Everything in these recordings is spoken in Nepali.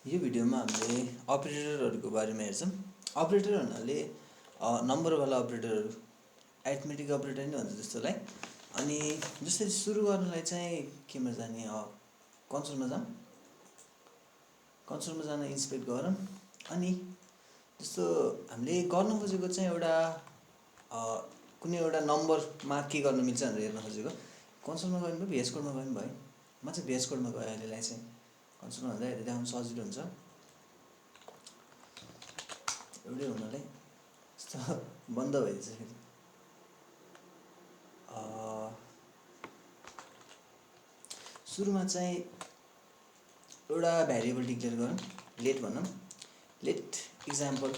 यो भिडियोमा हामीले अपरेटरहरूको बारेमा हेर्छौँ। अपरेटर भन्नाले नम्बरवाला अपरेटरहरू, एरिथमेटिक अपरेटर नै भन्छ जस्तोलाई। अनि जस्तै सुरु गर्नलाई चाहिँ केमा जाने, कन्सोलमा जाऊँ। कन्सोलमा जान इन्सपेक्ट गरौँ। अनि जस्तो हामीले गर्न खोजेको चाहिँ एउटा कुनै एउटा नम्बरमा के गर्न मिल्छ भनेर हेर्न खोजेको। कन्सोलमा गयो भने VS कोडमा गयो भने भयो। म चाहिँ VS कोडमा गएँ अहिलेलाई चाहिँ। कन्सोलमा भन्दा हेर्दै देखाउनु सजिलो हुन्छ एउटै हुनाले। यस्तो बन्द भइदिन्छ फेरि। सुरुमा चाहिँ एउटा भ्यारिएबल डिक्लेयर गरौँ, लेट भनौँ। लेट इक्जाम्पल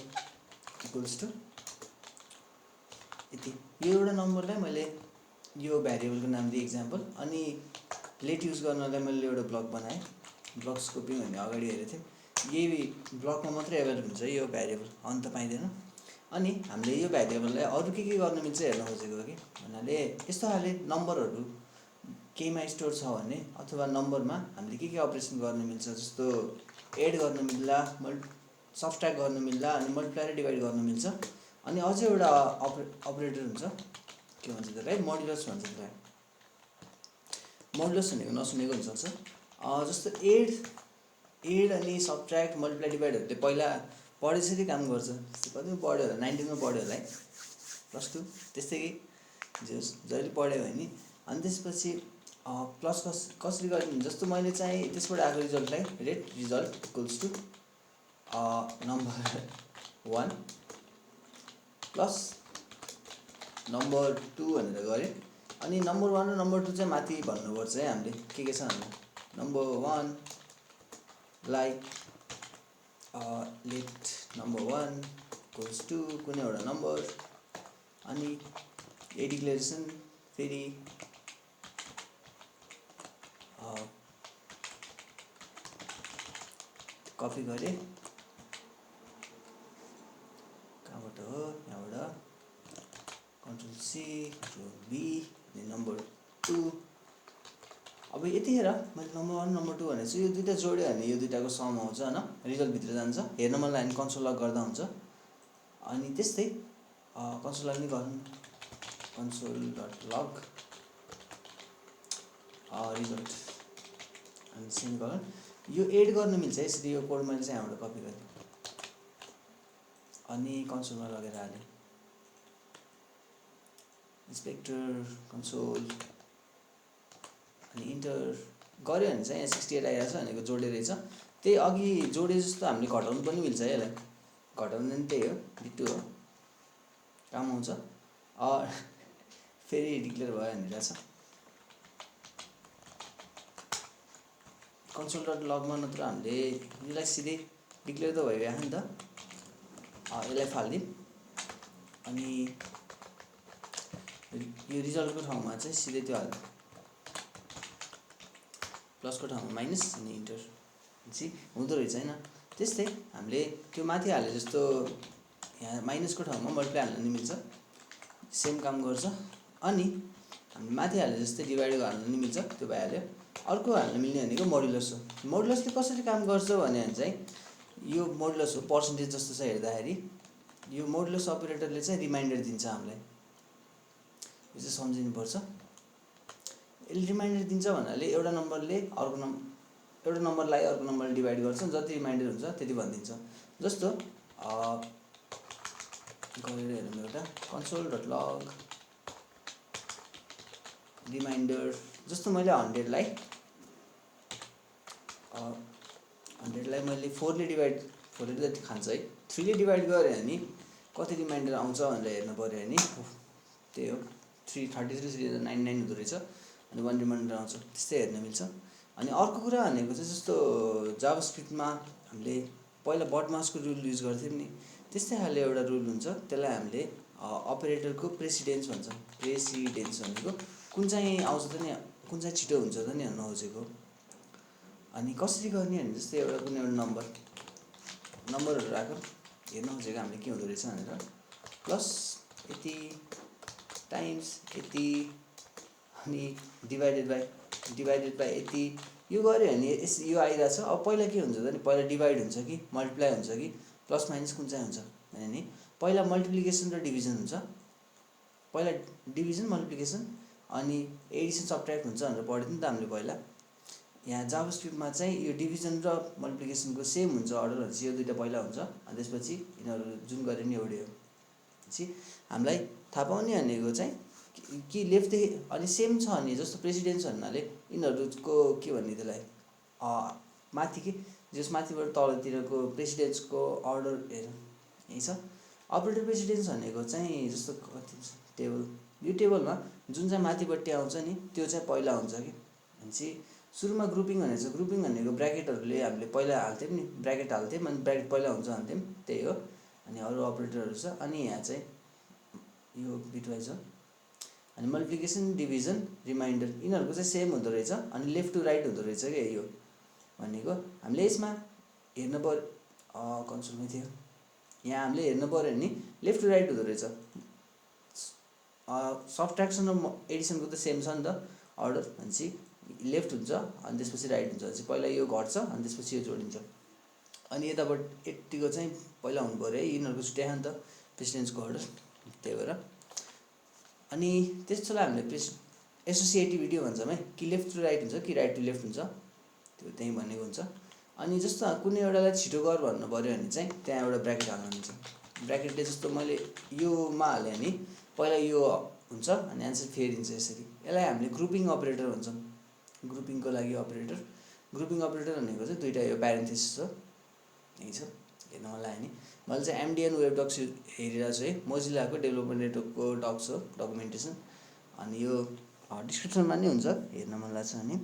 इक्वल्स टु यति। यो एउटा नम्बरलाई मैले यो भ्यारिएबलको नाम दिएँ इक्जाम्पल। अनि लेट युज गर्नलाई मैले एउटा ब्लक बनाएँ। ब्लक स्कोपिङ भन्ने अगाडि हेरेको थियौँ। यही ब्लकमा मात्रै एभाइलेबल हुन्छ यो भ्यारिएबल, अन्त पाइँदैन। अनि हामीले यो भ्यारिएबललाई अरू के गर्न मिल्छ हेर्न खोजेको हो कि भन्नाले यस्तो खाले नम्बरहरू केहीमा स्टोर छ भने अथवा नम्बरमा हामीले के अपरेसन गर्न मिल्छ, जस्तो एड गर्न मिल्ला, सबट्र्याक्ट गर्न मिल्ला, अनि मल्टिप्लाई र डिभाइड गर्न मिल्छ। अनि अझै एउटा अपरेटर हुन्छ, के भन्छ त्यसलाई, मोडुलस भन्छ त्यसलाई। मोडुलस भनेको नसुनेको हुनसक्छ। जस्तो एड अनि सबट्र्याक्ट, मल्टिप्लाई, डिभाइडहरूले पहिला पढेसरी काम गर्छ। त्यस्तै कतिमा पढ्यो होला, 19मा पढ्यो होला है, +2 त्यस्तै कि जे होस्, जहिले पढ्यो भने। अनि त्यसपछि प्लस कसरी गर्ने, जस्तो मैले चाहिँ त्यसबाट आएको रिजल्टलाई let result equals to number 1 plus number 2 भनेर गरेँ। अनि नम्बर 1 र नम्बर 2 चाहिँ माथि भन्नुपर्छ है हामीले के छ भन्दा। Number 1 like let number 1 equals to कुनै एउटा नम्बर। अनि ए डिक्लेरेसन फेरि कपी गरेँ, कहाँबाट हो, यहाँबाट Ctrl-C Ctrl-V अनि नम्बर 2। अब यतिखेर मैले नम्बर 1 नम्बर 2 भनेको छु, यो दुईटा जोड्यो भने यो दुईटाको सम आउँछ हैन, रिजल्टभित्र जान्छ। हेर्न मन लाग्यो भने कन्सोल लक गर्दा हुन्छ। अनि त्यस्तै कन्सोल लक नि गरौँ, console.log रिजल्ट अनि सेमिकोलन। यो एड गर्न मिल्छ यसरी, यो कोड मैले चाहिँ यहाँबाट कपी गरेँ अनि कन्सोलमा लगेर हालेँ। इन्सपेक्टर कन्सोल अनि इन्टर गऱ्यो भने चाहिँ यहाँ 68 आइरहेछ भनेको जोडे रहेछ। त्यही अघि जोडे जस्तो हामीले घटाउनु पनि मिल्छ है यसलाई। घटाउनु पनि त्यही हो, डिटो हो, काम आउँछ। फेरि डिक्लेयर भयो भनिरहेछ। console.log मा नत्र हामीले यसलाई सिधै डिक्लेयर त भइरहेको नि त। यसलाई फाल्दिउँ अनि यो रिजल्टको ठाउँमा चाहिँ सिधै त्यो हाल्दिउँ, प्लसको ठाउँमा माइनस अनि इन्टर जी हुँदो रहेछ हैन। त्यस्तै हामीले त्यो माथि हाले जस्तो यहाँ माइनसको ठाउँमा मल्टिप्लाई हाल्न नि मिल्छ, सेम काम गर्छ। अनि हामीले माथि हाले जस्तै डिभाइड हाल्न नि मिल्छ, त्यो भइहाल्यो। अर्को हाल्न मिल्ने भनेको मोडुलस हो। मोडुलसले कसरी काम गर्छ भने चाहिँ यो मोडुलस हो, पर्सेन्टेज जस्तो छ हेर्दाखेरि। यो मोडुलस अपरेटरले चाहिँ रिमाइन्डर दिन्छ हामीलाई, यो चाहिँ सम्झिनुपर्छ। यसले रिमाइन्डर दिन्छ भन्नाले एउटा नम्बरले एउटा नम्बरलाई अर्को नम्बरले डिभाइड गर्छ, जति रिमाइन्डर हुन्छ त्यति भनिदिन्छ। जस्तो गरेर हेरौँ एउटा console.log रिमाइन्डर। जस्तो मैले 100लाई मैले 4 ले डिभाइड, 4 ले जति खान्छ है, 3 ले डिभाइड गऱ्यो भने कति रिमाइन्डर आउँछ भनेर हेर्नु पऱ्यो भने त्यही हो 333 हुँदो रहेछ। अनि 1 रिमाइन्डर आउँछ, त्यस्तै हेर्न मिल्छ। अनि अर्को कुरा भनेको चाहिँ जस्तो जावास्क्रिप्टमा हामीले पहिला बटमासको रुल युज गर्थ्यौँ नि, त्यस्तै खाले एउटा रुल हुन्छ। त्यसलाई हामीले अपरेटरको प्रेसिडेन्स भन्छ। प्रेसिडेन्स भनेको कुन चाहिँ आउँछ त नि, कुन चाहिँ छिटो हुन्छ त नि हेर्न खोजेको। अनि कसरी गर्ने भने जस्तै एउटा कुनै एउटा नम्बरहरू राख्यो, हेर्न खोजेको हामीले के हुँदो रहेछ भनेर। प्लस यति टाइम्स यति अनि डिभाइडेड बाई यति यो गऱ्यो भने यो आइरहेछ। अब पहिला के हुन्छ त नि, पहिला डिभाइड हुन्छ कि मल्टिप्लाई हुन्छ कि प्लस माइनस कुन चाहिँ हुन्छ भने नि पहिला मल्टिप्लिकेसन र डिभिजन हुन्छ। पहिला डिभिजन मल्टिप्लिकेसन अनि एडिसन सब्ट्र्याक्ट हुन्छ भनेर पढ्यो नि त हामीले पहिला। यहाँ जावास्क्रिप्टमा चाहिँ यो डिभिजन र मल्टिप्लिकेसनको सेम हुन्छ अर्डर भनेपछि यो दुईटा पहिला हुन्छ अनि त्यसपछि यिनीहरू जुन गरे नि एउटै हो। पछि हामीलाई थाहा पाउने भनेको चाहिँ कि लेफ्टदेखि अनि सेम छ भने जस्तो प्रेसिडेन्स भन्नाले यिनीहरूको के भन्ने त्यसलाई माथि कि जस माथिबाट तलतिरको प्रेसिडेन्सको अर्डर हेर यही छ। अपरेटर प्रेसिडेन्स भनेको चाहिँ जस्तो कति टेबल, यो टेबलमा जुन चाहिँ माथिपट्टि आउँछ नि त्यो चाहिँ पहिला हुन्छ कि भनेपछि सुरुमा ग्रुपिङ भनेको छ। ग्रुपिङ भनेको ब्र्याकेटहरूले हामीले पहिला हाल्थ्यौँ नि, ब्र्याकेट हाल्थ्यौँ अनि ब्र्याकेट पहिला हुन्छ भन्थ्यौँ, त्यही हो। अनि अरू अपरेटरहरू छ। अनि यहाँ चाहिँ यो बिटवाइज हो। अनि मल्टिप्लिकेसन डिभिजन रिमाइन्डर यिनीहरूको चाहिँ सेम हुँदो रहेछ अनि लेफ्ट टु राइट हुँदो रहेछ क्या। यो भनेको हामीले यसमा हेर्नु पर्यो, कन्सोलमै थियो यहाँ हामीले हेर्नु पर्यो नि लेफ्ट टु राइट हुँदो रहेछ। सब्ट्र्याक्सन र एडिसनको त सेम छ नि त अर्डर, भनेपछि लेफ्ट हुन्छ अनि त्यसपछि राइट हुन्छ भनेपछि पहिला यो घट्छ अनि त्यसपछि यो जोडिन्छ। अनि यताबाट 80 को चाहिँ पहिला हुनु पर्यो है, यिनीहरूको छुट्यायो नि त प्रेसिडेन्सको अर्डर, त्यही भएर। अनि त्यसोलाई हामीले एसोसिएटिभिटी भन्छौँ है, कि लेफ्ट टु राइट हुन्छ कि राइट टु लेफ्ट हुन्छ त्यो त्यहीँ भनेको हुन्छ। अनि जस्तो कुनै एउटालाई छिटो गर भन्नु पऱ्यो भने चाहिँ त्यहाँ एउटा ब्र्याकेट हाल्नु हुन्छ। ब्र्याकेटले जस्तो मैले योमा हालेँ भने पहिला यो हुन्छ अनि एन्सर फेरिन्छ यसरी। यसलाई हामीले ग्रुपिङ अपरेटर भन्छौँ। ग्रुपिङको लागि अपरेटर, ग्रुपिङ अपरेटर भनेको चाहिँ दुईवटा यो प्यारेन्थेसिस हो, यही छ हेर्न मन लाग्यो नि। मैले चाहिँ एमडिएन वेब डक्स हेरिरहेको छु है, मोजिलाको डेभलपमेन्ट नेटवर्कको डक्स हो डकुमेन्टेसन। अनि यो डिस्क्रिप्सनमा नै हुन्छ हेर्न मन लाग्छ भने।